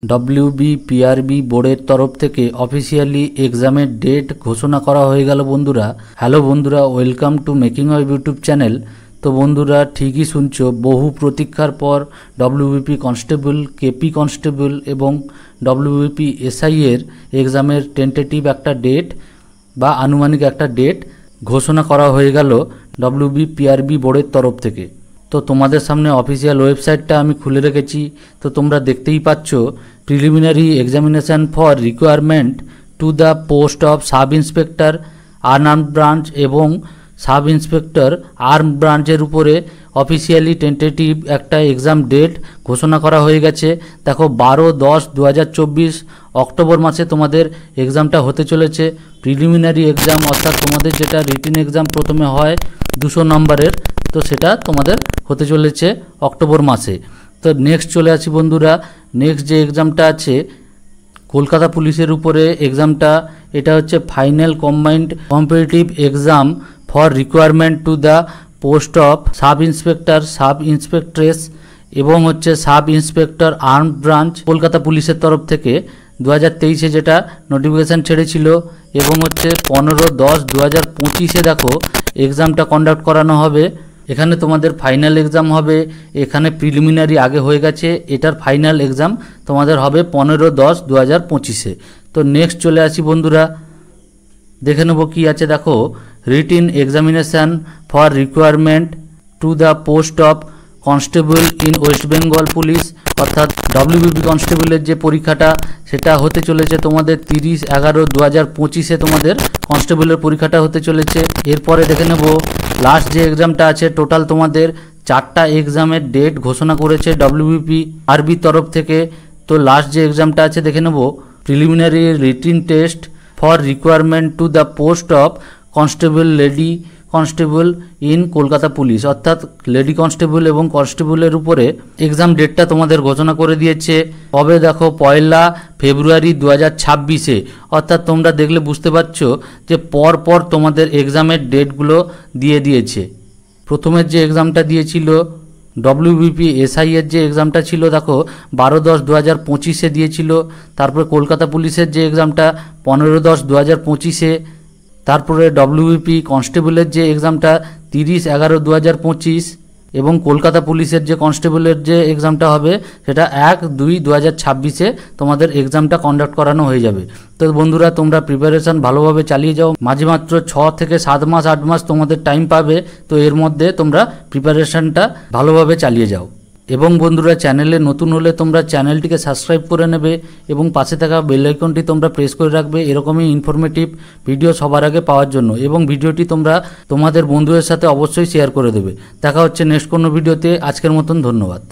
WBPRB বোর্ডের তরফ থেকে অফিসিয়ালি এক্সামের ডেট ঘোষণা করা হয়ে গেল বন্ধুরা। হ্যালো বন্ধুরা, welcome to making of YouTube channel. তো বন্ধুরা ঠিকই শুনছো, বহু প্রতীক্ষার পর WBP কনস্টেবল, KP কনস্টেবল এবং WBP SI এর এক্সামের টেন্টেটিভ একটা ডেট বা আনুমানিক একটা ডেট ঘোষণা করা হয়ে গেল WBPRB বোর্ডের তরফ থেকে। তো তোমাদের সামনে অফিসিয়াল ওয়েবসাইটটা আমি খুলে রেখেছি, তো তোমরা দেখতেই পাচ্ছ। Preliminary examination for requirement to the post of sub inspector unarmed branch এবং সাব ইন্সপেক্টর আর্ম ব্রাঞ্চের উপরে অফিসিয়ালি টেন্টেটিভ একটা এক্সাম ডেট ঘোষণা করা হয়ে গেছে। দেখো 12-10-2024 অক্টোবর মাসে তোমাদের এক্সামটা হতে চলেছে। প্রিলিমিনারি এক্সাম অর্থাৎ তোমাদের যেটা রিটিন এক্সাম প্রথমে হয় 200 নম্বরের, তো সেটা তোমাদের হতে চলেছে অক্টোবর মাসে। তো নেক্সট চলে আসি বন্ধুরা, নেক্সট যে এক্সামটা আছে কলকাতা পুলিশের উপরে এক্সামটা, এটা হচ্ছে final combined competitive exam for requirement to the post of sub inspector, sub inspectress এবং হচ্ছে sub inspector armed branch Kolkata পুলিশের তরফ থেকে 2023-এ যেটা নোটিফিকেশান ছেড়েছিল এবং হচ্ছে 15-10-2025-এ দেখো এক্সামটা কন্ডাক্ট করানো হবে। এখানে তোমাদের ফাইনাল এক্সাম হবে, এখানে প্রিলিমিনারি আগে হয়ে গেছে, এটার ফাইনাল এক্সাম তোমাদের হবে 15-10-2025-এ। তো নেক্সট চলে আসি বন্ধুরা, দেখে নেবো কী আছে। দেখো written examination for requirement to the post of constable in West Bengal police, অর্থাৎ WBP কনস্টেবলের যে পরীক্ষাটা সেটা হতে চলেছে তোমাদের 30-11-2025-এ তোমাদের কনস্টেবলের পরীক্ষাটা হতে চলেছে। এরপরে দেখে নেব লাস্ট যে এক্সামটা আছে, টোটাল তোমাদের 4টা এক্সামের ডেট ঘোষণা করেছে WBPRB তরফ থেকে। তো লাস্ট যে এক্সামটা আছে দেখে নেব preliminary written test for requirement to the post of constable lady constable in Kolkata police, অর্থাৎ লেডি কনস্টেবল এবং কনস্টেবলের উপরে এক্সাম ডেটটা তোমাদের ঘোষণা করে দিয়েছে। কবে দেখো 1 ফেব্রুয়ারি 2026-এ, অর্থাৎ তোমরা দেখলে বুঝতে পারছো যে পর তোমাদের এক্সামের ডেটগুলো দিয়ে দিয়েছে। প্রথমের যে এক্সামটা দিয়েছিল WBP SI এর যে এক্সামটা ছিল দেখো 12-10-2025-এ দিয়েছিল। তারপরে কলকাতা পুলিশের যে এক্সামটা 15-10-2025-এ, তারপরে WBP কনস্টেবলের যে এক্সামটা 30-11-2025 এবং কলকাতা পুলিশের যে কনস্টেবলের যে এক্সামটা হবে সেটা 1-2-2026-এ তোমাদের এক্সামটা কন্ডাক্ট করানো হয়ে যাবে। তো বন্ধুরা তোমরা প্রিপারেশান ভালোভাবে চালিয়ে যাও, মাঝে মাত্র 6 থেকে 7 মাস 8 মাস তোমাদের টাইম পাবে, তো এর মধ্যে তোমরা প্রিপারেশানটা ভালোভাবে চালিয়ে যাও। এবং বন্ধুরা চ্যানেলে নতুন হলে তোমরা চ্যানেলটিকে সাবস্ক্রাইব করে নেবে এবং পাশে থাকা বেল আইকনটি তোমরা প্রেস করে রাখবে এরকমই ইনফরমেটিভ ভিডিও সবার আগে পাওয়ার জন্য। এবং ভিডিওটি তোমরা তোমাদের বন্ধুদের সাথে অবশ্যই শেয়ার করে দেবে। দেখা হচ্ছে নেক্সট কোনো ভিডিওতে। আজকের মতন ধন্যবাদ।